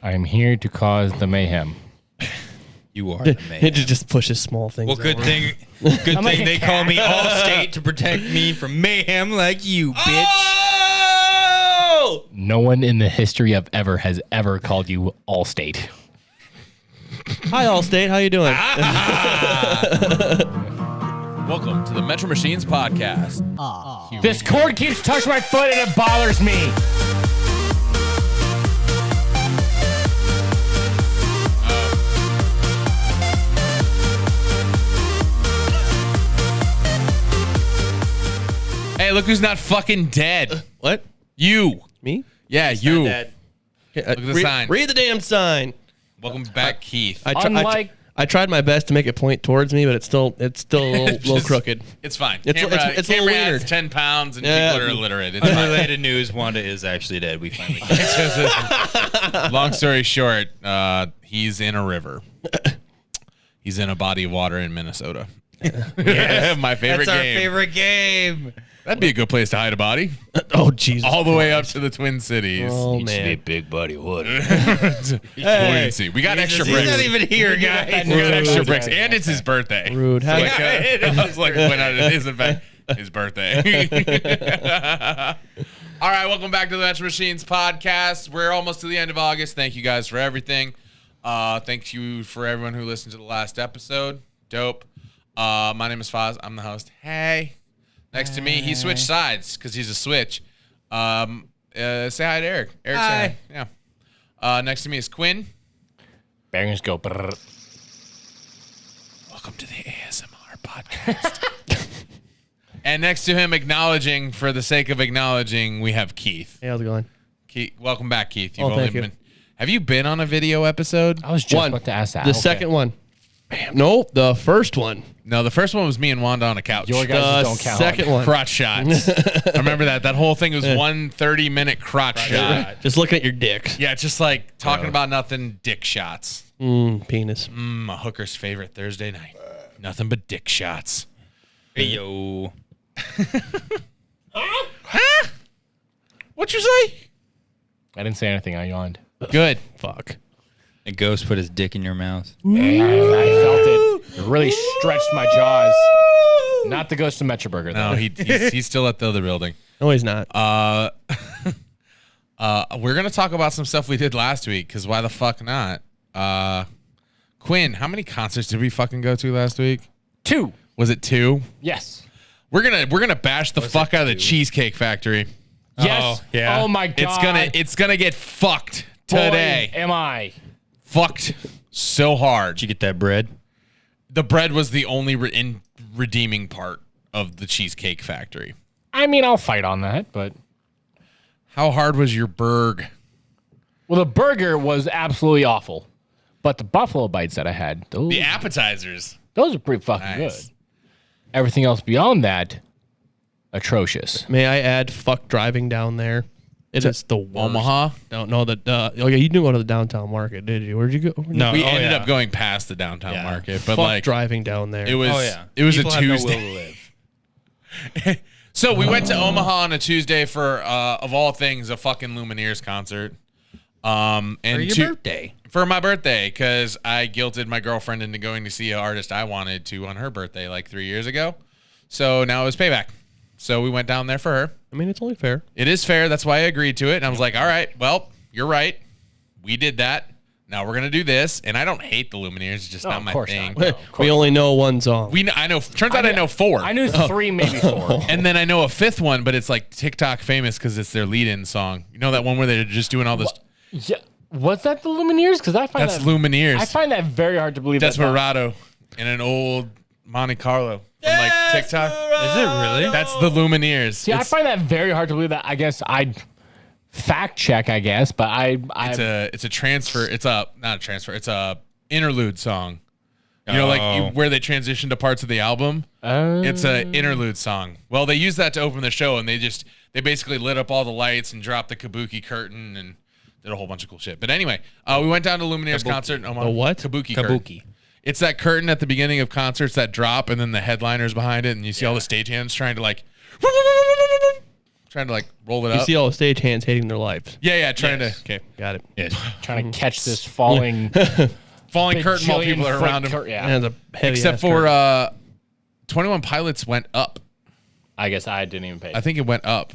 I am here to cause the mayhem. You are the man. It just pushes small things. Well, good over. thing they call me Allstate to protect me from mayhem like you, bitch. Oh! No one in the history of ever has ever called you Allstate. Hi, Allstate. How you doing? Welcome to the Metro Machines podcast. This cord keeps touching my foot and it bothers me. Hey, look who's not fucking dead. What? You. Me? Yeah, you. Look Look at the sign. Read the damn sign. Welcome back, Keith. I tried my best to make it point towards me, but it's still a little crooked. It's fine. It's a little camera weird. adds 10 pounds and Yeah. people are illiterate. It's fine. Unrelated news, Wanda is actually dead. We finally Long story short, he's in a river. He's in a body of water in Minnesota. Yeah, my favorite That's our game. favorort game. That'd be a good place to hide a body. Oh, Jesus. All the way up to the Twin Cities. Oh, Used to be a man. big buddy of water. Hey, we got extra He's bricks. not even here, guys. We got extra bricks, and it's his birthday. Rude. So like, I was like, when it is in fact his birthday. All right, welcome back to the Metro Machines podcast. We're almost to the end of August. Thank you guys for everything. Thank you for everyone who listened to the last episode. Dope. My name is Foz. I'm the host. Hey. Next to me, he switched sides because he's a switch. Say hi to Eric. Eric's Hi. Yeah. Next to me is Quinn. Bearings go. Brrr. Welcome to the ASMR podcast. And next to him, acknowledging for the sake of acknowledging, we have Keith. Hey, how's it going? Keith, welcome back, Keith. Thank you. Have you been on a video episode? I was just about to ask that. The second one. Bam. Nope, the first one. No, the first one was me and Wanda on a couch. Your guys The don't count. second one. Crotch shots. I remember that. That whole thing was one 30-minute crotch shot. Just looking at your dick. Yeah, just like talking about nothing, dick shots. Penis. A hooker's favorite Thursday night. Nothing but dick shots. Hey, yo. Huh? What'd you say? I didn't say anything. I yawned. Good. Fuck. A ghost put his dick in your mouth. I felt it. It really stretched my jaws. Not the ghost of Metro Burger, though. No, he's still at the other building. No, he's not. We're going to talk about some stuff we did last week, because why the fuck not? Quinn, how many concerts did we fucking go to last week? 2. Was it 2? Yes. We're gonna bash the fuck out of the Cheesecake Factory. Yes. yeah. Oh my god. It's gonna get fucked today. Boy, am I? Fucked so hard. Did you get that bread? The bread was the only redeeming part of the Cheesecake Factory. I mean, I'll fight on that, but How hard was your burg? well, the burger was absolutely awful, but the buffalo bites that I had, those The appetizers. are pretty fucking Nice. good. Everything else beyond that, atrocious. May I add fuck driving down there? It is the worst. Omaha? Don't know that. Oh, yeah, you didn't go to the downtown market, did you? Where'd you go? No. We Oh, ended yeah. up going past the downtown Yeah. market, but Fuck like driving down there. it was Oh, yeah. it was People a have no will Tuesday. to live. So we went to Omaha on a Tuesday for of all things a fucking Lumineers concert. And For your birthday. For my birthday, because I guilted my girlfriend into going to see an artist I wanted to on her birthday like 3 years ago. So now it was payback. So we went down there for her. I mean, it's only fair. It is fair. That's why I agreed to it. And I was like, all right, well, you're right. We did that. Now we're going to do this. And I don't hate the Lumineers. It's just not of my course thing. not. We only know one song. I know. Turns out I know 4. I knew 3, maybe 4. And then I know a 5th one, but it's like TikTok famous because it's their lead-in song. You know that one where they're just doing all this? Yeah, was that the Lumineers? Because I find That's that Lumineers. I find that very hard to believe. Desperado in an old Monte Carlo from like TikTok. Is it really? That's the Lumineers. See, I find that very hard to believe. That I guess I'd fact check. I guess, but it's a transfer. It's a not a transfer. It's a interlude song. You know, like where they transition to parts of the album. It's an interlude song. Well, they used that to open the show, and they basically lit up all the lights and dropped the kabuki curtain and did a whole bunch of cool shit. But anyway, we went down to Lumineers concert. In Omaha. A what? Kabuki curtain. It's that curtain at the beginning of concerts that drop, and then the headliners behind it, and you see all the stagehands trying to like trying to like roll it You up. see all the stage-hands hating their lives. Yeah, trying to Okay, got it. Yes. Trying to catch this falling falling curtain while people are bajillion-foot around him. Yeah. And a heavy Except ass for curtain. 21 Pilots went up. I guess I didn't even pay. I think it went up.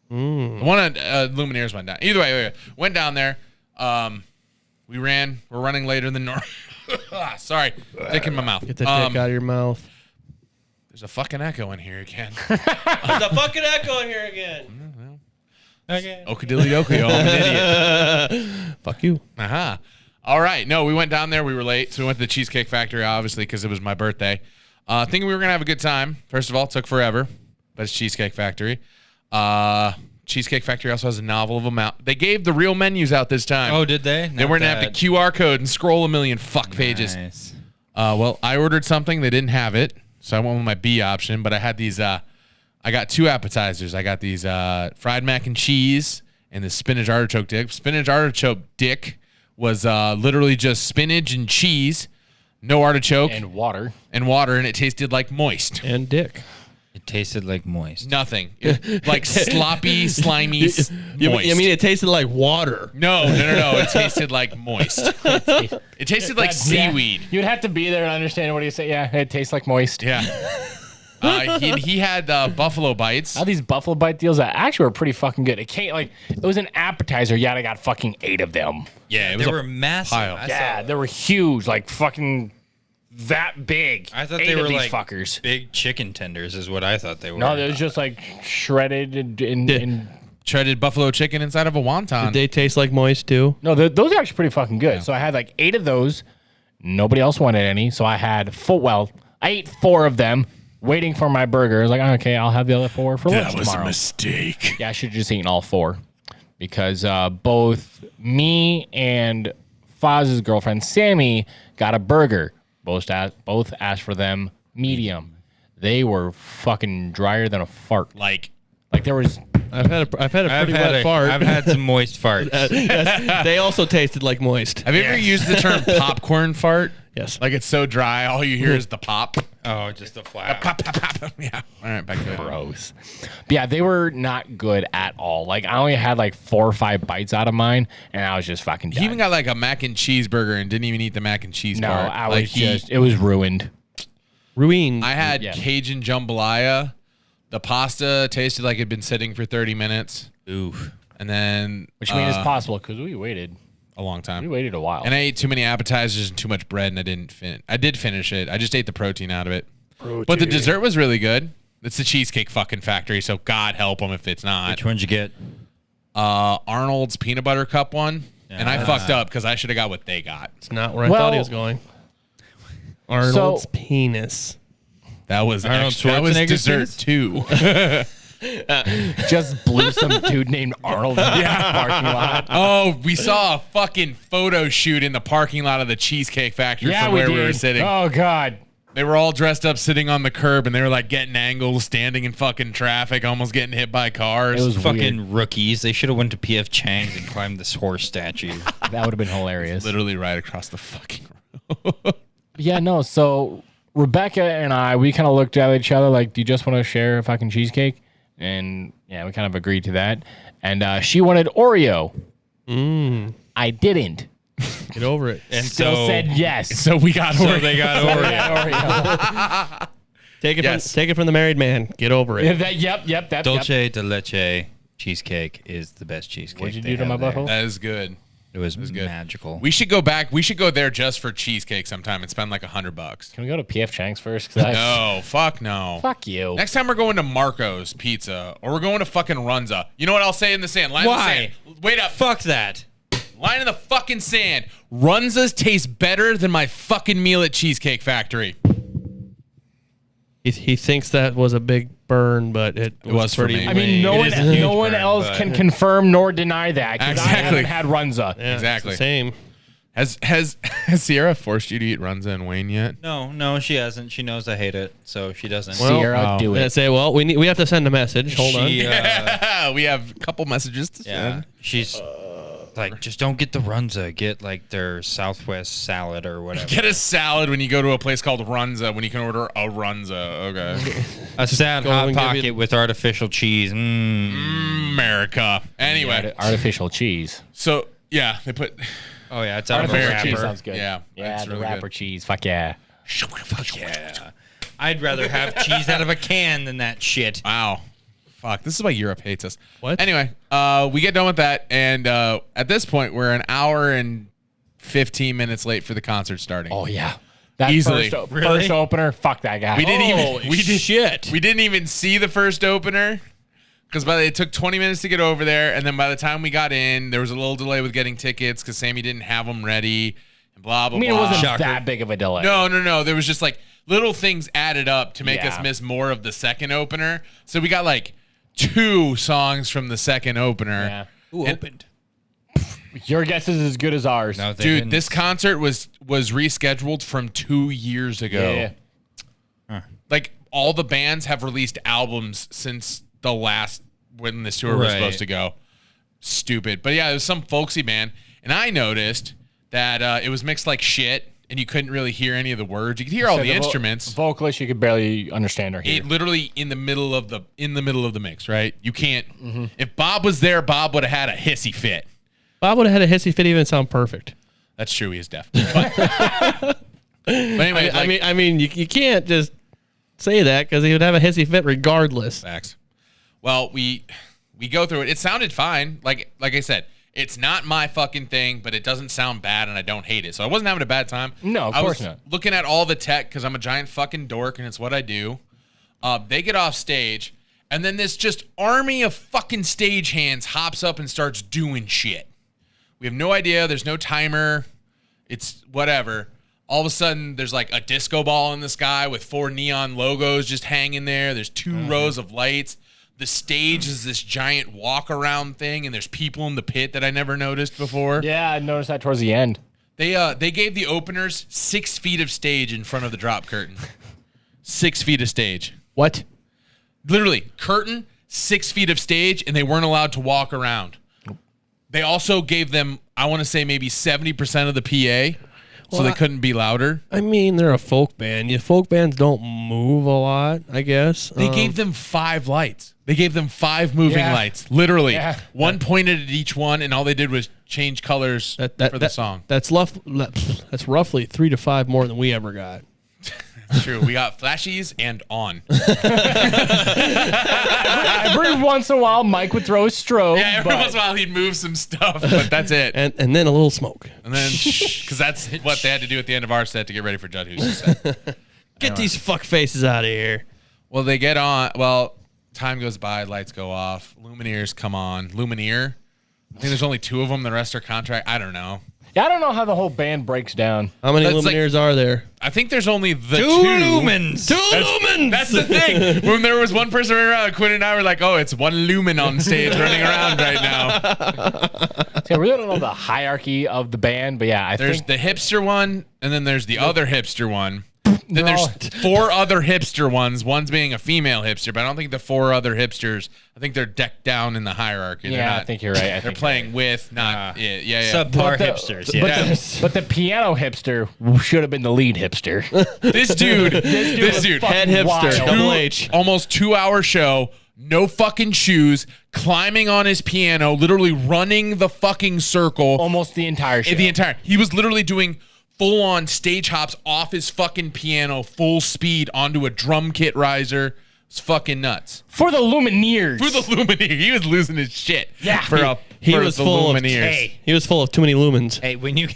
The one on Lumineers went down. Either way, went down there. We ran. We're running later than normal. Sorry, dick in my mouth. Get the dick out of your mouth. There's a fucking echo in here again. There's a fucking echo in here again. Okay. Okadilly dokey, I'm an idiot. Fuck you. Uh-huh. All right. No, we went down there. We were late. So we went to the Cheesecake Factory, obviously, because it was my birthday. Thinking we were going to have a good time. First of all, it took forever, but it's Cheesecake Factory. Cheesecake Factory also has a novel of amount. They gave the real menus out this time. Oh, did they? They weren't going to have to QR code and scroll a million fuck pages. Nice. Well, I ordered something. They didn't have it. So I went with my B option, but I had these, I got 2 appetizers. I got these fried mac and cheese and the spinach artichoke dip. Spinach artichoke dip was literally just spinach and cheese, no artichoke. and water. And water, and it tasted like moist. And dick. It tasted like moist. Nothing. Like sloppy, slimy, moist. I mean, it tasted like water. No. It tasted like moist. It tasted like seaweed. Yeah, you'd have to be there and understand what he said. Yeah, it tastes like moist. Yeah. He had buffalo bites. Now these buffalo bite deals that actually were pretty fucking good. It was an appetizer. Yeah, I got fucking 8 of them. Yeah, it was They a were massive. pile. Yeah, they were huge, like fucking that big. I thought 8 they of were these like fuckers. big chicken tenders is what I thought they were. No, it was just like shredded and shredded buffalo chicken inside of a wonton. Did they taste like moist too? no, those are actually pretty fucking good. So I had like 8 of those. Nobody else wanted any, so I had I ate 4 of them, waiting for my burger. I was like, okay, I'll have the other 4 for lunch tomorrow. mistake. Yeah, I should have just eaten all 4 because both me and Foz's girlfriend Sammy got a burger. Both asked for them medium. They were fucking drier than a fart. Like there was. I've had a pretty wet fart. I've had some moist farts. Yes, they also tasted like moist. Have you ever used the term popcorn fart? Yes. Like it's so dry, all you hear is the pop. Oh, just a flap. Pop, pop, pop. Yeah. All right, back to it. Gross. But yeah, they were not good at all. Like I only had like 4 or 5 bites out of mine, and I was just fucking done. He even got like a mac and cheese burger and didn't even eat the mac and cheese no, part. I like was it was ruined. Ruined. I had Yeah. Cajun jambalaya. The pasta tasted like it'd been sitting for 30 minutes. Ooh. And then Which I mean is possible because we waited. a long time. We waited a while. And I ate too many appetizers and too much bread, and I didn't finish. I did finish it. I just ate the protein out of it. But the dessert was really good. It's the Cheesecake fucking Factory, so God help them if it's not. Which one'd you get? Arnold's peanut butter cup one, and I fucked up because I should have got what they got. It's not where I thought he was going. Arnold's penis. That was Arnold that was Schwarzenegger's dessert penis? too. just blew some dude named Arnold in the parking lot. Oh, we saw a fucking photo shoot in the parking lot of the Cheesecake Factory Yeah, from we where did. we were sitting. Oh God. They were all dressed up, sitting on the curb, and they were like getting angles, standing in fucking traffic, almost getting hit by cars. It was Fucking weird. rookies. They should have went to P.F. Chang's and climbed this horse statue. That would have been hilarious. literally right across the fucking road. Yeah, no. So Rebecca and I, we kind of looked at each other like, "Do you just want to share a fucking cheesecake?" And yeah, we kind of agreed to that. And she wanted Oreo. I didn't. Get over it. And Still so said yes. So we got So they got I Oreo. got Oreo. Take it from the married man. Get over it. Yep. That. Dolce de leche cheesecake is the best cheesecake. What'd you they do to have my there. butthole? That is good. It was good. magical. We should go back. We should go there just for cheesecake sometime and spend like $100. Can we go to P.F. Chang's first? No, fuck no. Fuck you. Next time we're going to Marco's Pizza or we're going to fucking Runza. You know what I'll say in the sand? Line Why? in the sand. Wait up. Fuck that. Line in the fucking sand. Runza's taste better than my fucking meal at Cheesecake Factory. He thinks that was a big burn, but it was for pretty. me. I mean, no It is a huge one burn, else but- can confirm nor deny that. 'Cause I Exactly. haven't had Runza. Yeah, Exactly. it's the same. Has Sierra forced you to eat Runza and Wayne yet? No, she hasn't. She knows I hate it, so she doesn't. Sierra, do And I it. say, well, we have to send a message. Hold on. She, We have a couple messages to yeah, send. she's Like, just don't get the Runza. Get like their Southwest salad or whatever. Get a salad when you go to a place called Runza when you can order a Runza. Okay. A sad Go hot and give pocket you- with artificial cheese. America. Anyway, Artificial cheese. so yeah, they put. Oh yeah, it's out of a Artificial cheese wrapper. sounds good. Yeah, Yeah, it's the really wrapper good. cheese. Fuck yeah. Yeah. I'd rather have cheese out of a can than that shit. Wow. Fuck. This is why Europe hates us. What? Anyway, we get done with that, and at this point, we're an hour and 15 minutes late for the concert starting. Oh yeah. That Easily. first opener. Fuck that guy. We didn't even. Holy shit. We didn't even see the first opener because it took 20 minutes to get over there, and then by the time we got in, there was a little delay with getting tickets because Sammy didn't have them ready. And blah blah. I mean, it blah. wasn't Shocker. that big of a delay. No. There was just like little things added up to make Yeah. us miss more of the second opener. So we got like 2 songs from the second opener. Yeah. Who opened? Your guess is as good as ours. No, they Dude, didn't. this concert was rescheduled from 2 years ago. Yeah. Like all the bands have released albums since the last when this tour was Right. supposed to go. Stupid. But yeah, it was some folksy band. And I noticed that it was mixed like shit and you couldn't really hear any of the words. You could hear all the instruments. Vocalist, you could barely understand or hear. It literally in the middle of the mix, right? You can't. If Bob was there, Bob would have had a hissy fit. Bob would have had a hissy fit even sound perfect. That's true. He is deaf. But anyway, I mean, you can't just say that because he would have a hissy fit regardless. facts. Well, we go through it. It sounded fine. Like I said, it's not my fucking thing, but it doesn't sound bad, and I don't hate it. So I wasn't having a bad time. No, of I course was not. looking at all the tech because I'm a giant fucking dork, and it's what I do. They get off stage, and then this just army of fucking stagehands hops up and starts doing shit. We have no idea. There's no timer. It's whatever. All of a sudden, there's like a disco ball in the sky with 4 neon logos just hanging there. There's 2 rows of lights. The stage is this giant walk around thing, and there's people in the pit that I never noticed before. Yeah, I noticed that towards the end. They gave the openers 6 feet of stage in front of the drop curtain. 6 feet of stage. What? Literally, curtain, 6 feet of stage, and they weren't allowed to walk around. They also gave them, I want to say, maybe 70% of the PA, so Well, they couldn't be louder. I mean, they're a folk band. Folk bands don't move a lot, I guess. They gave them 5 lights. They gave them 5 moving Yeah. lights, literally. Yeah. One pointed at each one, and all they did was change colors for the song. That's roughly 3 to 5 more than we ever got. True. We got flashies and on. Every once in a while, Mike would throw a strobe. Yeah, every but once in a while he'd move some stuff, but that's it. And then a little smoke. And then, because that's what they had to do at the end of our set to get ready for Judd Hughes' set. Get these fuck faces out of here. Well, they get on. Well, time goes by, lights go off, Lumineers come on. Lumineer? I think there's only 2 of them. The rest are contract. I don't know. yeah, I don't know how the whole band breaks down. How many That's like- Lumineers are there? I think there's only the 2 2 lumens. 2 lumens! That's the thing. When there was one person running around, Quinn and I were like, "Oh, it's 1 lumen on stage running around right now." See, I really don't know the hierarchy of the band, but yeah, I There's think the hipster one, and then there's the other hipster one. Then They're there's all- 4 other hipster ones. One's being a female hipster, but I don't think the 4 other hipsters. I think they're decked down in the hierarchy. They're yeah, not, I think you're right. I they're think playing with, not it. Yeah. Subpar the- hipsters. But, Yeah. but the piano hipster should have been the lead hipster. This dude, was dude, fucking Head hipster. wild. Double H. almost 2-hour show, no fucking shoes, climbing on his piano, literally running the fucking circle. Almost the entire show. He was literally doing full-on stage hops off his fucking piano, full speed onto a drum kit riser. It's fucking nuts. For the Lumineers. For the Lumineer, he was losing his shit. Yeah. For He for was the full of Lumineers. He was full of too many lumens. Hey, when you're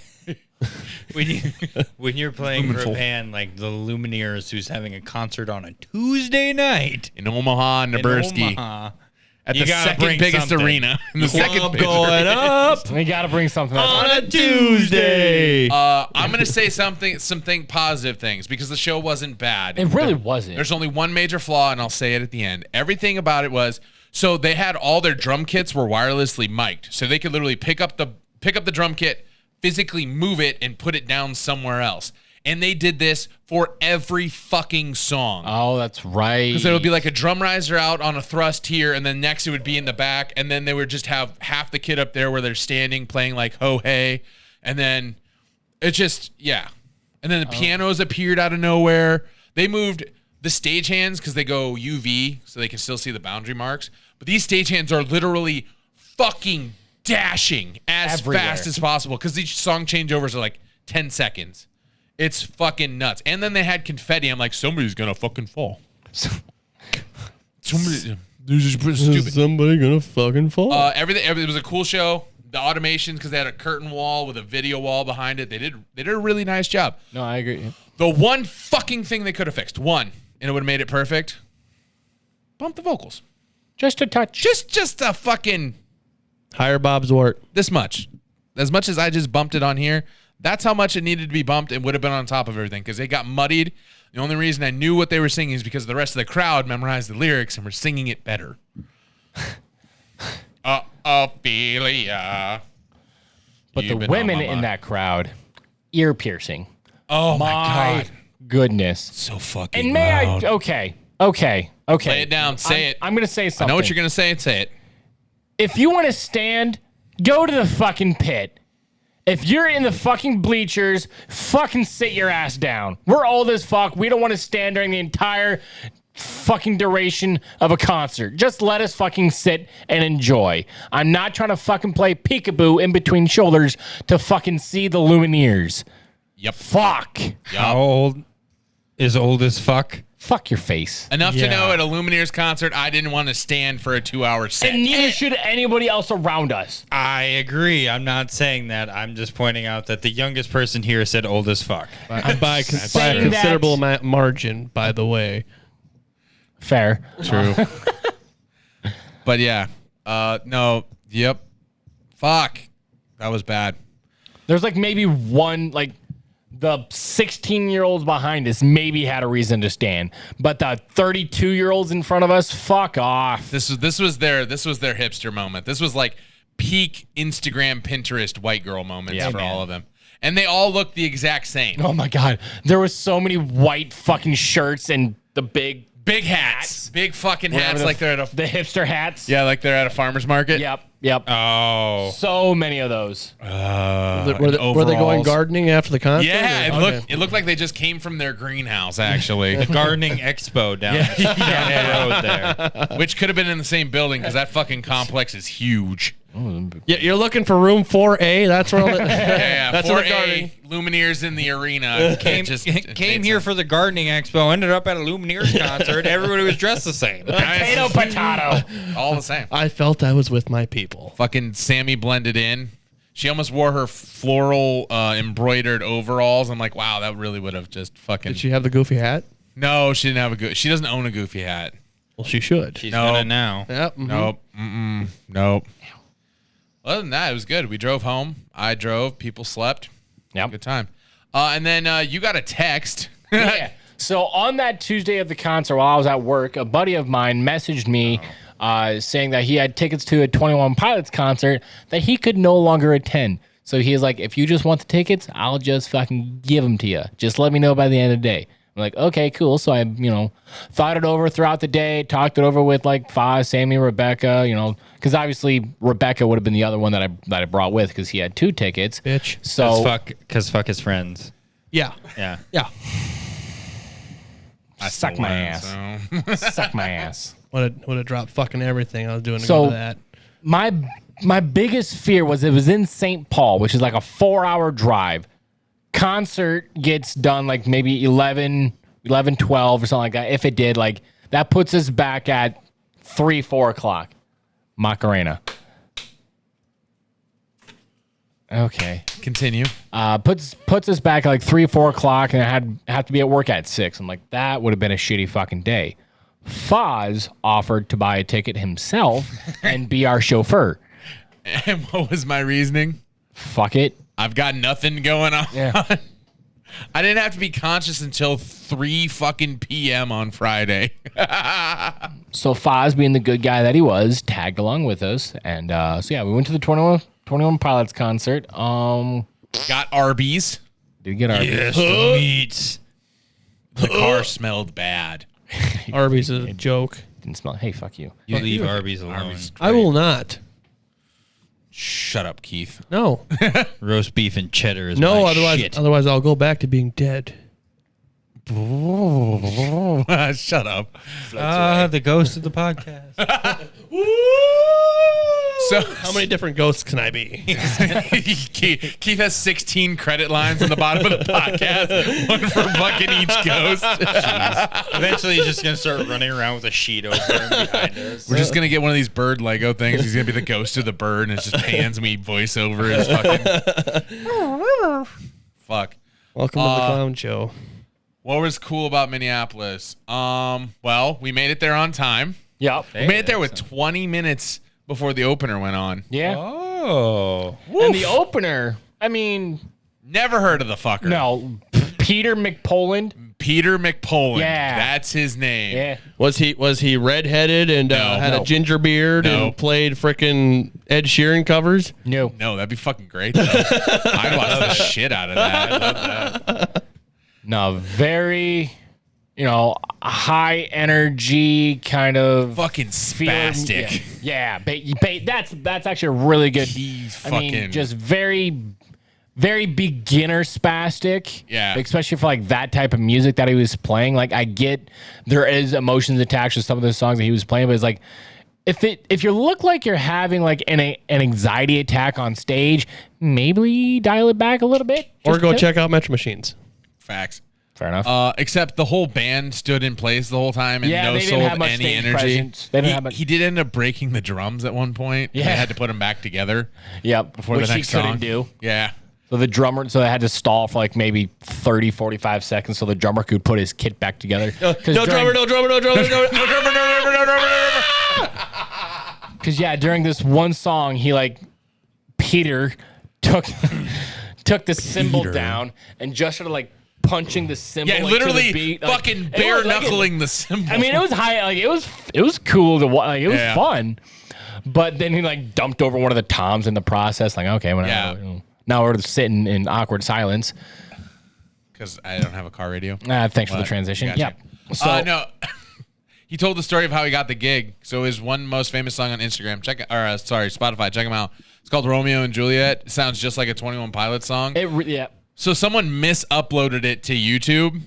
playing for a band like the Lumineers, who's having a concert on a Tuesday night In Omaha, in Nebraska, Omaha, at you the gotta second bring biggest something. arena. In the second Club biggest going arena. up We got to bring something else. on a Tuesday. I'm gonna say something positive things because the show wasn't bad. It really wasn't. There's only one major flaw, and I'll say it at the end. Everything about it was so they had all their drum kits were wirelessly mic'd, so they could literally pick up the drum kit, physically move it, and put it down somewhere else. And they did this for every fucking song. Oh, that's right. Because it would be like a drum riser out on a thrust here, and then next it would be in the back, and then they would just have half the kid up there where they're standing playing like Ho Hey, and then it just, yeah. And then the pianos appeared out of nowhere. They moved the stagehands because they go UV, so they can still see the boundary marks. But these stagehands are literally fucking dashing as Everywhere. fast as possible because these song changeovers are like 10 seconds. It's fucking nuts. And then they had confetti. I'm like, somebody's gonna fucking fall. Somebody, they're just stupid. Somebody gonna fucking fall. Everything. It was a cool show. The automations, because they had a curtain wall with a video wall behind it. They did a really nice job. No, I agree. The one fucking thing they could have fixed, and it would have made it perfect. Bump the vocals. Just a touch. Just a fucking Hire Bob Zwart. this much. As much as I just bumped it on here, that's how much it needed to be bumped and would have been on top of everything because it got muddied. The only reason I knew what they were singing is because the rest of the crowd memorized the lyrics and were singing it better. Ophelia. But the women in that crowd, ear piercing. Oh my My God. goodness. So fucking And may loud. okay. Lay it down. Say it. I'm going to say I something. know what you're going to say. Say it. If you want to stand, go to the fucking pit. If you're in the fucking bleachers, fucking sit your ass down. We're old as fuck. We don't want to stand during the entire fucking duration of a concert. Just let us fucking sit and enjoy. I'm not trying to fucking play peekaboo in between shoulders to fucking see the Lumineers. Yep. Fuck. How old is old as fuck? Fuck your face. Enough to know at a Lumineers concert, I didn't want to stand for a 2-hour set. And neither should anybody else around us. I agree. I'm not saying that. I'm just pointing out that the youngest person here said old as fuck. By a Saying that- considerable margin, by the way. Fair. True. But yeah. No. Yep. Fuck. That was bad. There's like maybe one, like the 16-year-olds behind us maybe had a reason to stand, but the 32-year-olds in front of us, fuck off. This was their hipster moment. This was like peak Instagram, Pinterest white girl moments for all of them. And they all looked the exact same. Oh my God. There was so many white fucking shirts and the big hats. Big fucking hats like they're at a the hipster hats. Yeah, like they're at a farmer's market. Yep. Oh. So many of those. Were they going overalls. gardening after the concert? Yeah, or- it looked like they just came from their greenhouse actually. The gardening expo down the road there. Which could have been in the same building because that fucking complex is huge. Yeah, you're looking for room 4A. That's where all the, Yeah, that's where the gardening. 4A, Lumineers in the arena. Came here for the gardening expo, ended up at a Lumineers concert. Everybody was dressed the same. Potato. All the same. I felt I was with my people. Fucking Sammy blended in. She almost wore her floral embroidered overalls. I'm like, wow, that really would have just fucking. Did she have the goofy hat? No, she didn't have she doesn't own a goofy hat. Well, she should. She's No. gonna now. Yep. mhm. Nope. Nope. Other than that, it was good. We drove home. I drove. People slept. Yep. Good time. And then you got a text. Yeah. So on that Tuesday of the concert, while I was at work, a buddy of mine messaged me saying that he had tickets to a 21 Pilots concert that he could no longer attend. So he was like, if you just want the tickets, I'll just fucking give them to you. Just let me know by the end of the day. I'm like, okay, cool. So I, thought it over throughout the day, talked it over with like Foz, Sammy, Rebecca, because obviously Rebecca would have been the other one that I brought with because he had 2 tickets. Bitch. So Cause fuck his friends. Yeah. Yeah. Yeah. suck my ass. Suck my ass. Would have dropped fucking everything I was doing to So- go to that. My biggest fear was it was in St. Paul, which is like a 4-hour drive. Concert gets done like maybe 11, 12 or something like that. If it did, like that puts us back at 3, 4 o'clock. Macarena. Okay. Continue. Puts us back at like 3, 4 o'clock, and I had to be at work at 6. I'm like, that would have been a shitty fucking day. Foz offered to buy a ticket himself and be our chauffeur. And what was my reasoning? Fuck it. I've got nothing going on. Yeah. I didn't have to be conscious until 3 fucking p.m. on Friday. So Foz, being the good guy that he was, tagged along with us. And so, yeah, we went to the 21 Pilots concert. Got Arby's. Did you get Arby's? Yes, the meats. The car smelled bad. Arby's is a joke. Didn't smell. Hey, fuck you. You leave Arby's alone. Arby's I will not. Shut up, Keith. No. Roast beef and cheddar is No, my otherwise shit. I'll go back to being dead. Shut up. The ghost of the podcast. So How many different ghosts can I be? Keith has 16 credit lines on the bottom of the podcast, one for fucking each ghost. Eventually, he's just gonna start running around with a sheet over him behind us. We're just gonna get one of these bird Lego things. He's gonna be the ghost of the bird, and it's just hands me voiceover is fucking. Fuck. Welcome to the clown show. What was cool about Minneapolis? Well, we made it there on time. Yep. We made it there with 20 minutes before the opener went on. Yeah. Oh. And the opener, I mean, Never heard of the fucker. no, Peter Mcpoland. Peter Mcpoland. Yeah. That's his name. Yeah. Was he redheaded and had No. a ginger beard No. and played frickin' Ed Sheeran covers? No. No, that'd be fucking great, though. I'd watch the shit out of that. I love that. No, very, high energy kind of Fucking spastic. Yeah, that's actually a really good. He's I mean, fucking- just very, very beginner spastic. Yeah. Especially for like that type of music that he was playing. Like I get there is emotions attached to some of the songs that he was playing, but it's like if you look like you're having like an anxiety attack on stage, maybe dial it back a little bit. Or Just go tip. check out Metro Machines. Facts. Fair enough. Except the whole band stood in place the whole time and Yeah, no they didn't sold have much any stage energy. presence. They didn't have much- He did end up breaking the drums at one point. Yeah. They had to put them back together Yep. before Which the next he couldn't song. do. Yeah. So they had to stall for like maybe 30, 45 seconds so the drummer could put his kit back together. No drummer, no drummer, no drummer, no drummer. Because during this one song, he Peter took the cymbal down and just started punching the cymbal. Yeah, to literally the beat. fucking It bare was, knuckling the cymbal. I mean, it was high. It was cool to watch. It was Yeah. fun. But then he dumped over one of the toms in the process. Okay, now we're sitting in awkward silence. because I don't have a car radio. Thanks for the But, transition. gotcha. Yep. So No. He told the story of how he got the gig. So his one most famous song on Instagram, Spotify, check him out. It's called Romeo and Juliet. It sounds just like a 21 Pilots song. yeah. So someone mis-uploaded it to YouTube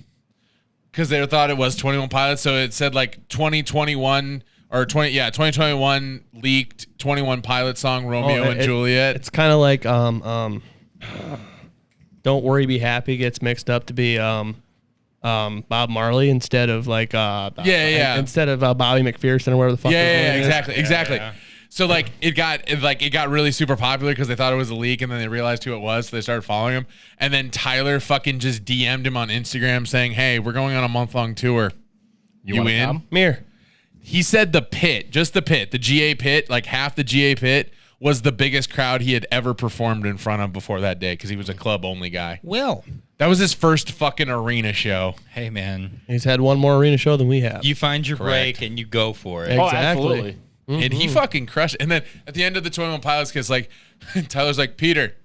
because they thought it was 21 Pilots. So it said 2021 or 2021 leaked 21 Pilots song Romeo and Juliet. It's kind of like Don't Worry Be Happy gets mixed up to be Bob Marley instead of instead of Bobby McPherson or whatever the fuck. Yeah, his name is. exactly. So it got really super popular because they thought it was a leak, and then they realized who it was, so they started following him. And then Tyler fucking just DM'd him on Instagram saying, "Hey, we're going on a month-long tour. You wanna in?" come? Mir. He said the pit, just the pit, the GA pit, half the GA pit was the biggest crowd he had ever performed in front of before that day because he was a club-only guy. Well, That was his first fucking arena show. hey, man. He's had one more arena show than we have. You find your Correct. break and you go for it. Exactly. Oh, absolutely. And he fucking crushed it. And then at the end of the 21 Pilots, Tyler's like, "Peter,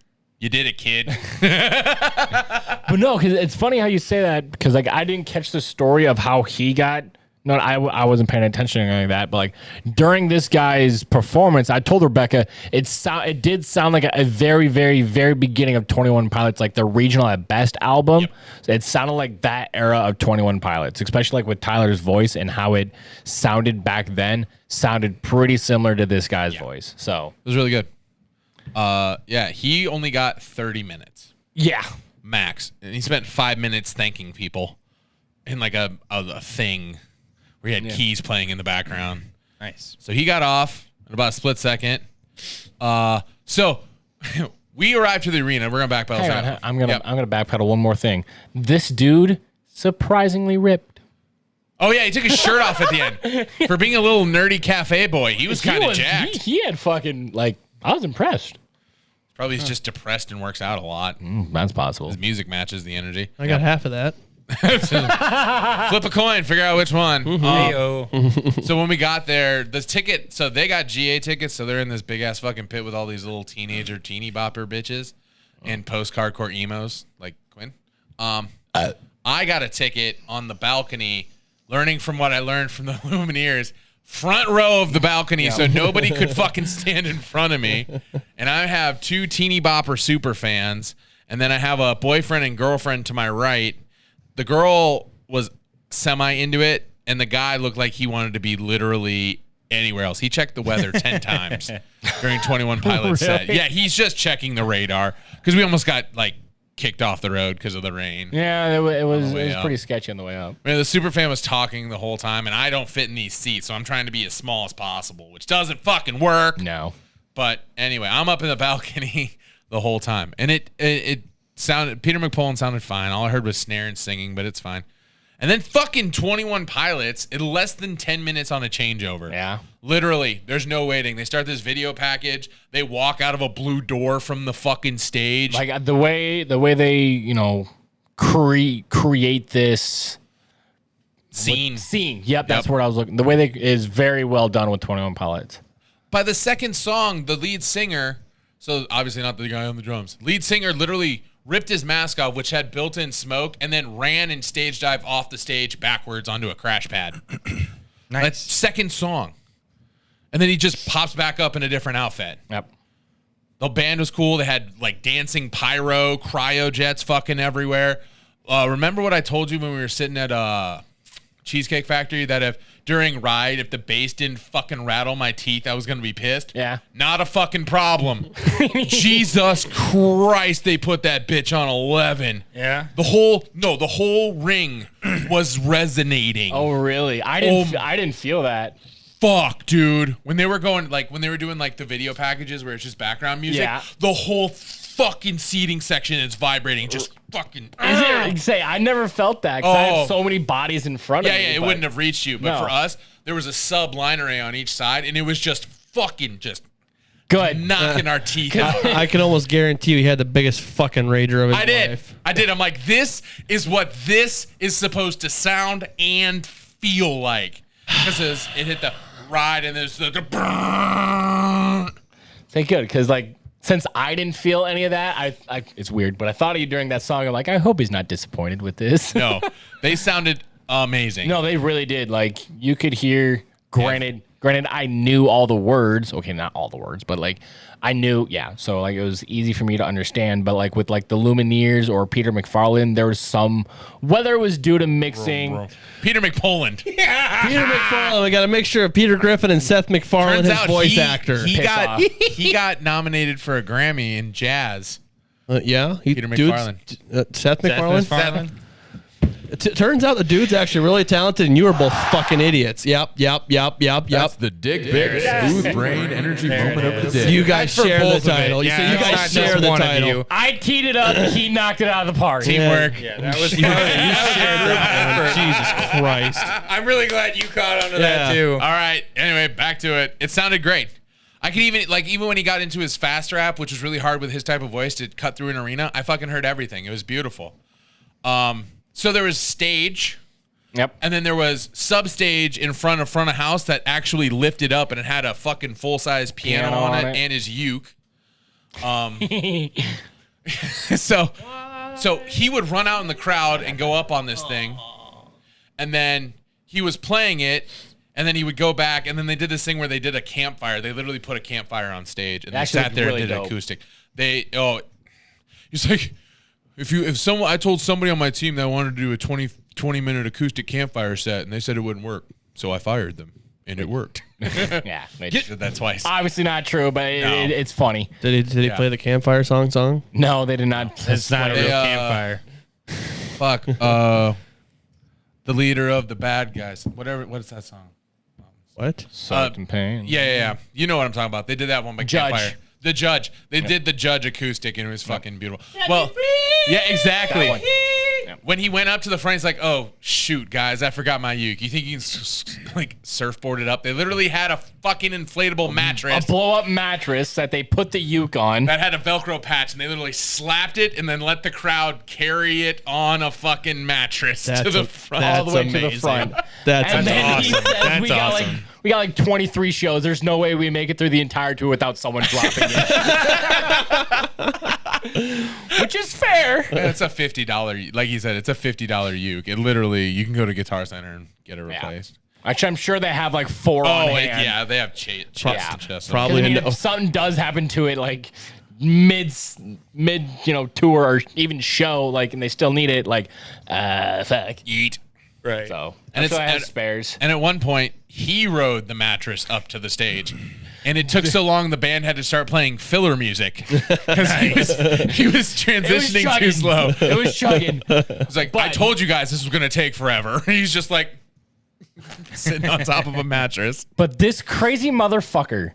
you did it, kid." But no, because it's funny how you say that because I didn't catch the story of how he got. No, I wasn't paying attention or anything like that. But during this guy's performance, I told Rebecca it did sound like a very, very, very beginning of 21 Pilots, like the Regional at Best album. Yep. So it sounded like that era of 21 Pilots, especially with Tyler's voice and how it sounded back then. Sounded pretty similar to this guy's voice. So It was really good. He only got 30 minutes yeah. max, and he spent 5 minutes thanking people in a thing where he had keys playing in the background. Nice. So he got off in about a split second. So we arrived to the arena. We're gonna backpedal. Hang on, I'm gonna backpedal one more thing. This dude surprisingly ripped. Oh yeah, he took his shirt off at the end for being a little nerdy cafe boy. He was kind of jacked. He had fucking I was impressed. Probably he's just depressed and works out a lot. That's possible. His music matches the energy. I got half of that. Flip a coin, figure out which one. Heyo. So when we got there, so they got GA tickets, so they're in this big ass fucking pit with all these little teeny bopper bitches and post-hardcore emos like Quinn. I got a ticket on the balcony, learning from what I learned from the Lumineers, front row of the balcony, so nobody could fucking stand in front of me. And I have 2 teeny bopper super fans, and then I have a boyfriend and girlfriend to my right. The girl was semi into it, and the guy looked like he wanted to be literally anywhere else. He checked the weather 10 times during 21 Pilots set. Yeah, he's just checking the radar because we almost got like kicked off the road because of the rain. Yeah, it was pretty sketchy on the way up. I mean, the super fan was talking the whole time, and I don't fit in these seats, so I'm trying to be as small as possible, which doesn't fucking work. No. But anyway, I'm up in the balcony the whole time, and it sounded, Peter Mcpoland sounded fine. All I heard was snare and singing, but it's fine. And then fucking 21 Pilots in less than 10 minutes on a changeover. Yeah. Literally, there's no waiting. They start this video package. They walk out of a blue door from the fucking stage. Like the way they, you know, create this scene. Yep, that's where I was looking. The way they is very well done with 21 Pilots. By the second song, the lead singer, so obviously not the guy on the drums, lead singer literally ripped his mask off, which had built-in smoke, and then ran and stage dive off the stage backwards onto a crash pad. Nice. That's second song. And then he just pops back up in a different outfit. Yep. The band was cool. They had like dancing pyro, cryo jets fucking everywhere. Remember what I told you when we were sitting at Cheesecake Factory that if the bass didn't fucking rattle my teeth, I was going to be pissed? Yeah. Not a fucking problem. Jesus Christ, they put that bitch on 11. Yeah. The whole ring was resonating. Oh, really? I didn't feel that. Fuck, dude. When they were doing like the video packages where it's just background music, the whole fucking seating section is vibrating, just fucking. I never felt that because I had so many bodies in front of me. Yeah, it wouldn't have reached you. But for us, there was a sub line array on each side, and it was just fucking good, knocking our teeth out. I can almost guarantee you he had the biggest fucking rager of his life. I did. I'm like, this is what this is supposed to sound and feel like. Because it hit the ride, and there's the Thank good, because like since I didn't feel any of that, I it's weird, but I thought of you during that song. I'm like, I hope he's not disappointed with this. No, they sounded amazing. No, they really did. Like you could hear. Granted, I knew all the words. Okay, not all the words, but like I knew. Yeah, so like it was easy for me to understand. But like with like the Lumineers or Peter McFarlane, there was some, whether it was due to mixing. Peter McPoland. Peter McFarlane. We got to make sure Peter Griffin and Seth MacFarlane, his voice actor. He got nominated for a Grammy in jazz. Yeah, Peter McFarlane. Seth MacFarlane. McFarlane. Turns out the dude's actually really talented, and you were both fucking idiots. Yep. That's the Dick Vic Smooth Brain Energy Moment of the Day. You guys share the title. You say you guys share the title. I teed it up. He knocked it out of the park. Teamwork. Yeah, that was You shared that. Jesus Christ. I'm really glad you caught on to that too. All right. Anyway, back to it. It sounded great. I could even when he got into his fast rap, which was really hard with his type of voice to cut through an arena, I fucking heard everything. It was beautiful. So there was stage. Yep. And then there was substage in front of house that actually lifted up, and it had a fucking full-size piano on it and his uke. So he would run out in the crowd and go up on this thing, and then he was playing it, and then he would go back, and then they did this thing where they did a campfire. They literally put a campfire on stage, and they sat there and did acoustic. He's like, I told somebody on my team that I wanted to do a 20-minute acoustic campfire set, and they said it wouldn't work, so I fired them, and it worked. Yeah, They did that twice. obviously not true, but it's funny. Did he play the campfire song? No, they did not. It's not a real campfire. Fuck. The leader of the bad guys. What is that song? What? Soaked in pain. Yeah. You know what I'm talking about. They did that one by Judge. Campfire. The Judge. They did the Judge acoustic, and it was fucking beautiful. Well, yeah, exactly. When he went up to the front, he's like, "Oh shoot, guys, I forgot my uke. You think you can like surfboard it up?" They literally had a fucking inflatable mattress, A blow-up mattress that they put the uke on. that had a Velcro patch, and they literally slapped it and then let the crowd carry it on a fucking mattress to the front. all the way to the amazing. front. That's And then awesome. he says That's we got awesome. we got like 23 shows. There's no way we make it through the entire tour without someone dropping it. which is fair. It's a $50, like you said, it's a $50 uke. It literally, you can go to Guitar Center and get it replaced. Actually, I'm sure they have like 4 on hand. Yeah, they have chests and chests. Probably. If something does happen to it, like mid, tour or even show, like, and they still need it, like, fuck. Eat. Right. So And that's it's why I have and- spares. And at one point, he rode the mattress up to the stage. And it took so long, the band had to start playing filler music because he was transitioning too slow. It was chugging. It's like, I told you guys this was going to take forever. He's just like sitting on top of a mattress. But this crazy motherfucker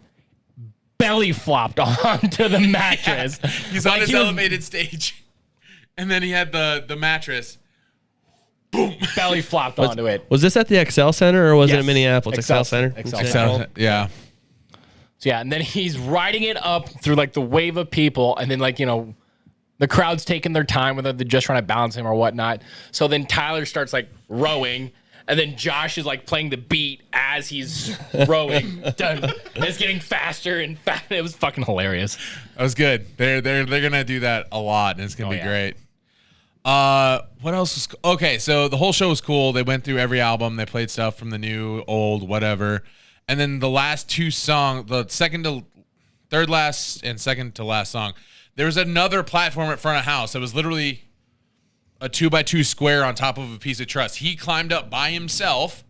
belly flopped onto the mattress. He's on his elevated stage. And then he had the mattress. Boom. Belly flopped onto it. Was this at the Excel Center or was it Yes. in Minneapolis? Excel Center. Center. Yeah. So yeah, and then he's riding it up through like the wave of people, and then like, the crowd's taking their time, whether they're just trying to balance him or whatnot. So then Tyler starts like rowing, and then Josh is like playing the beat as he's rowing. Done. And it's getting faster and faster. It was fucking hilarious. That was good. They're gonna do that a lot, and it's gonna be great. What else was okay? So the whole show was cool. They went through every album. They played stuff from the new, old, whatever. And then the last 2 songs, the third last and second to last song, there was another platform in front of house that was literally a 2x2 square on top of a piece of truss. He climbed up by himself,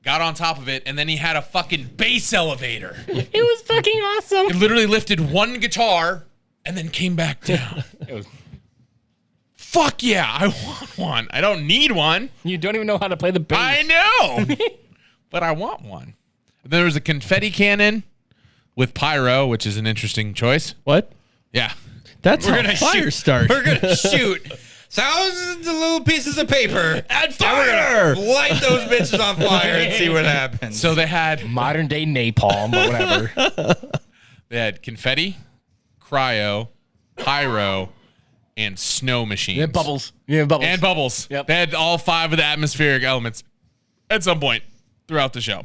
got on top of it, and then he had a fucking bass elevator. It was fucking awesome. It literally lifted one guitar and then came back down. Fuck yeah, I want one. I don't need one. You don't even know how to play the bass. I know, but I want one. There was a confetti cannon with pyro, which is an interesting choice. What? Yeah. That's how fire starts. We're gonna shoot thousands of little pieces of paper And fire! light those bitches on fire and see what happens. So they had Modern day napalm or whatever. they had confetti, cryo, pyro, and snow machines. Yeah, bubbles. Yeah, bubbles. And bubbles. Yep. They had all 5 of the atmospheric elements at some point throughout the show.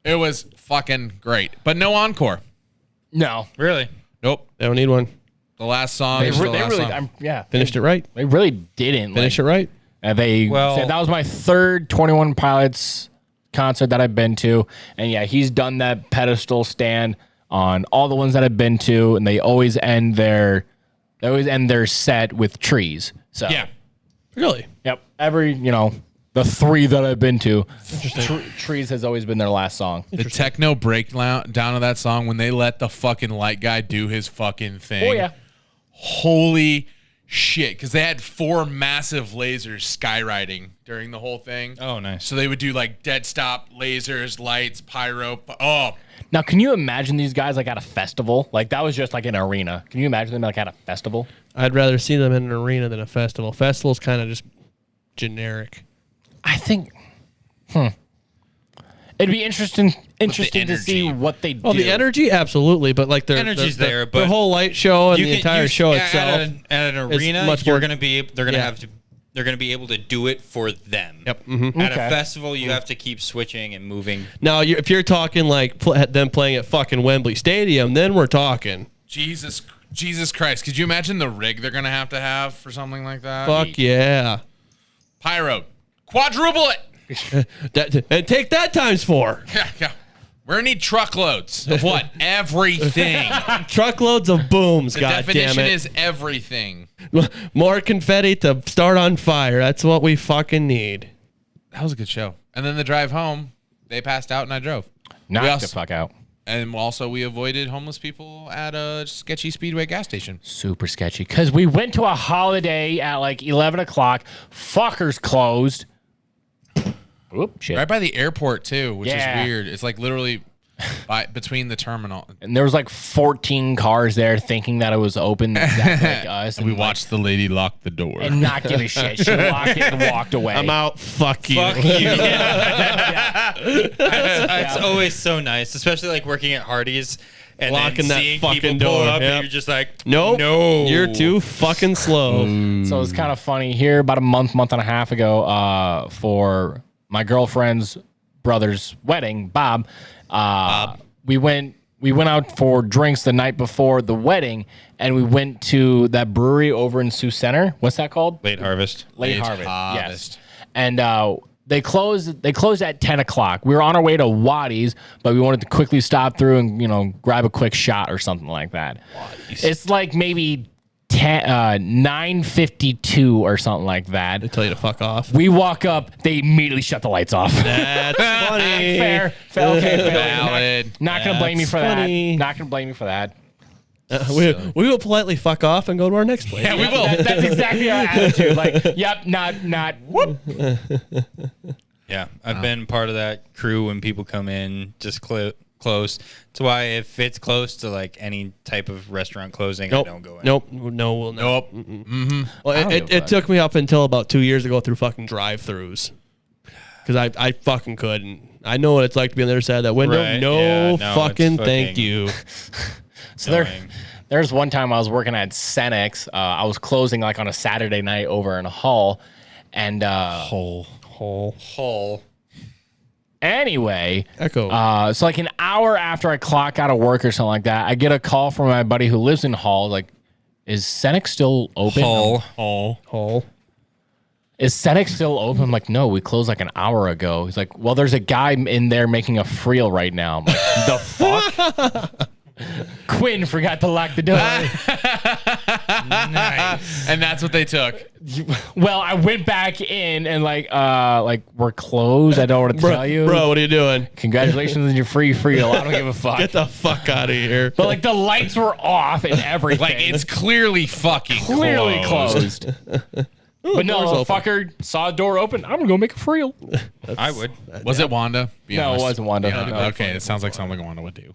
It was fucking great. But no encore. No. Really? Nope. They don't need one. The last song. They is the really, last song. Finished it right. They really didn't. Finish it right. They said that was my 3rd 21 Pilots concert that I've been to. And yeah, he's done that pedestal stand on all the ones that I've been to, and they always end their set with trees. So Yeah. Really? yep. Every, the 3 that I've been to, trees has always been their last song. The techno breakdown of that song when they let the fucking light guy do his fucking thing. Oh yeah. Holy shit. Because they had 4 massive lasers skywriting during the whole thing. Oh, nice. So they would do like dead stop, lasers, lights, pyro. Oh, Now, can you imagine these guys like at a festival? Like that was just like an arena. Can you imagine them like at a festival? I'd rather see them in an arena than a festival. Festival's kind of just generic. I think, it'd be interesting to see energy. what they do. Oh, the energy, absolutely, but like their Energy's the, there, the but whole light show and the entire show itself. At an is arena, much you're more- gonna be they're gonna Yeah. have to they're gonna be able to do it for them. Yep. Mm-hmm. At Okay. a festival, you have to keep switching and moving. Now, if you're talking like them playing at fucking Wembley Stadium, then we're talking. Jesus Christ. Could you imagine the rig they're going to have for something like that? Fuck yeah. Pyro. Quadruple it. And take that times 4. Yeah. We're going to need truckloads of what? Everything. Truckloads of booms, The God damn definition it. is everything. More confetti to start on fire. That's what we fucking need. That was a good show. And then the drive home, they passed out and I drove. Knock We the also- fuck out. And also, we avoided homeless people at a sketchy Speedway gas station. Super sketchy. Because we went to a holiday at like 11 o'clock. Fuckers closed. Oop, shit. Right by the airport, too, which Yeah. is weird. It's like literally between the terminal. And there was like 14 cars there thinking that it was open exactly like us. And we watched the lady lock the door. And not give a shit. She locked it and walked away. I'm out. Fuck you. Fuck you. It's always so nice, especially like working at Hardee's and Locking then that seeing fucking people pull door, up yep. and you're just like, Nope. no, You're too fucking slow. So it's kind of funny here about a month and a half ago for my girlfriend's brother's wedding, Bob. We we went out for drinks the night before the wedding, and we went to that brewery over in Sioux Center. What's that called? Late Harvest. Late Harvest. Yes. And they closed at 10 o'clock. We were on our way to Waddy's, but we wanted to quickly stop through and grab a quick shot or something like that. Waddy's. It's like maybe 9:52 or something like that. They tell you to fuck off. We walk up, they immediately shut the lights off. That's funny. Fair. Okay, fair. Valid. Not gonna blame you for funny. that. Not gonna blame you for that. We will politely fuck off and go to our next place. Yeah, we will. That's exactly our attitude. Like, yep, not. Whoop. Yeah, I've been part of that crew when people come in just close. That's why if it's close to like any type of restaurant closing, I don't go in. Nope. No, we'll not. Nope. Mm-hmm. Well, it took me up until about 2 years ago through fucking drive-thrus. Because I fucking couldn't. I know what it's like to be on the other side of that window. Right. No, Yeah, fucking thank you. So there's one time I was working at Cenex. I was closing like on a Saturday night over in a hall, and Hole. Anyway, Echo. so like an hour after I clock out of work or something like that, I get a call from my buddy who lives in Hall. Like, is Cenex still open? Hole. Is Cenex still open? I'm like, no, we closed like an hour ago. He's like, well, there's a guy in there making a freel right now. I'm like, the fuck? Quinn forgot to lock the door. Nice. And that's what they took. Well, I went back in and like we're closed. I don't want to tell you. Bro, what are you doing? Congratulations on your free freel. I don't give a fuck. Get the fuck out of here. But like the lights were off and everything. Like it's clearly fucking closed. But no, fucker saw a door open. I'm gonna go make a freel. I would. Was it Wanda? Be No, honest. it wasn't Wanda. Yeah, No. okay, it sounds like something Wanda would do.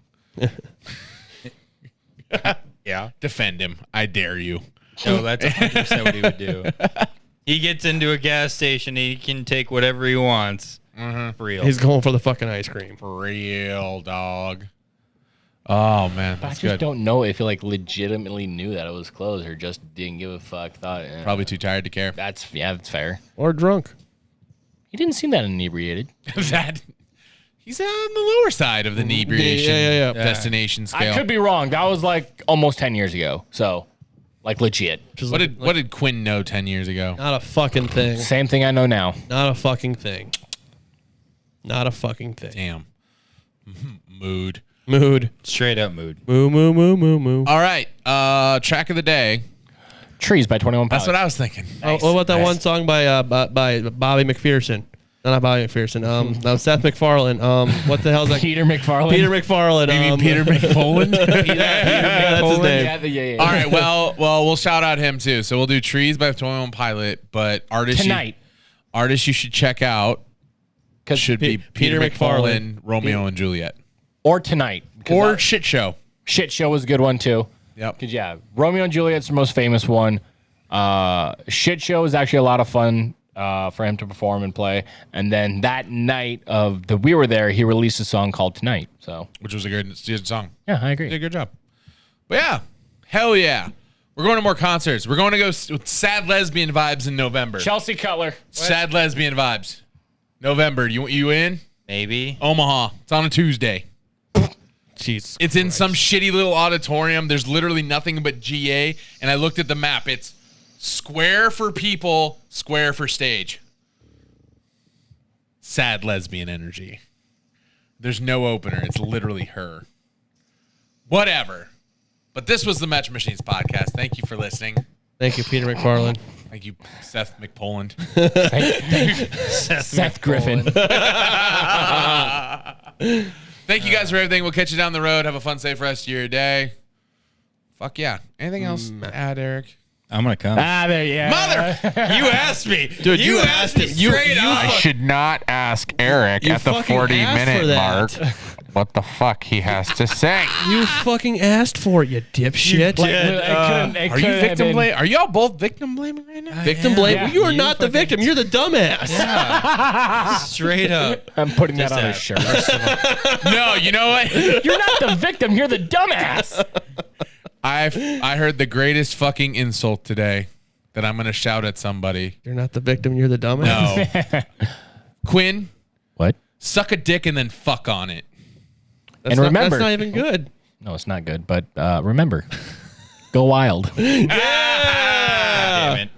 Yeah. Defend him. I dare you. No, that's 100% what he would do. He gets into a gas station. He can take whatever he wants. For real. He's going for the fucking ice cream. For real, dog. Oh man, But I that's just good. don't know if he like legitimately knew that it was closed or just didn't give a fuck. Thought Probably too tired to care. that's fair. Or drunk. He didn't seem that inebriated. That he's on the lower side of the inebriation Yeah. destination scale. I could be wrong. That was like almost 10 years ago. So, like legit. Just What did Quinn know 10 years ago? Not a fucking thing. Same thing I know now. Not a fucking thing. Not a fucking thing. Damn. Mood. Mood. Straight up mood. Moo. All right. Track of the day. Trees by 21 Pilots. That's what I was thinking. What about that one song by Bobby McPherson? No, not Bobby McPherson. Seth MacFarlane. What the hell is that? Peter McFarlane. Peter McFarlane. You mean Peter Mcpoland? That's his name. Yeah. All right. Well, we'll shout out him too. So we'll do Trees by 21 Pilot, but artists Tonight. artists you should check out should be Peter McFarlane, Romeo and Juliet, Or Tonight. or Shit Show. Shit Show was a good one too. Yep. Because, yeah, Romeo and Juliet's the most famous one. Shit Show is actually a lot of fun for him to perform and play. And then that night of the We Were There, he released a song called Tonight. So, Which was a good song. yeah, I Did a agree. good job. But yeah, hell yeah. We're going to more concerts. We're going to go with Sad Lesbian Vibes in November. Chelsea Cutler. Sad Lesbian Vibes. November. You in? Maybe. Omaha. It's on a Tuesday. Jesus. It's in some shitty little auditorium. There's literally nothing but GA. And I looked at the map. It's square for people, square for stage. Sad lesbian energy. There's no opener. It's literally her. Whatever. But this was the Metro Machines podcast. Thank you for listening. Thank you, Peter McFarlane. Thank you, Seth McPoland. Seth Griffin. Thank you guys for everything. We'll catch you down the road. Have a fun, safe rest of your day. Fuck yeah. Anything else to add, Eric? I'm going to come. There, yeah. Mother! You asked me. Dude, you asked him. I should not ask Eric You at the fucking asked 40-minute for mark that. what the fuck he has to say. You fucking asked for it, you dipshit. Are you victim blaming? Are y'all both victim blaming right now? Victim blame? Yeah. You are not the victim. You're the dumbass. Straight up. I'm putting that Just on a ask. shirt. No, you know what? You're not the victim. You're the dumbass. I heard the greatest fucking insult today that I'm going to shout at somebody. You're not the victim. You're the dumbass. No. Quinn, What? suck a dick and then fuck on it. That's And remember- that's not even good. No, it's not good. But remember, go wild. Yeah. Damn it.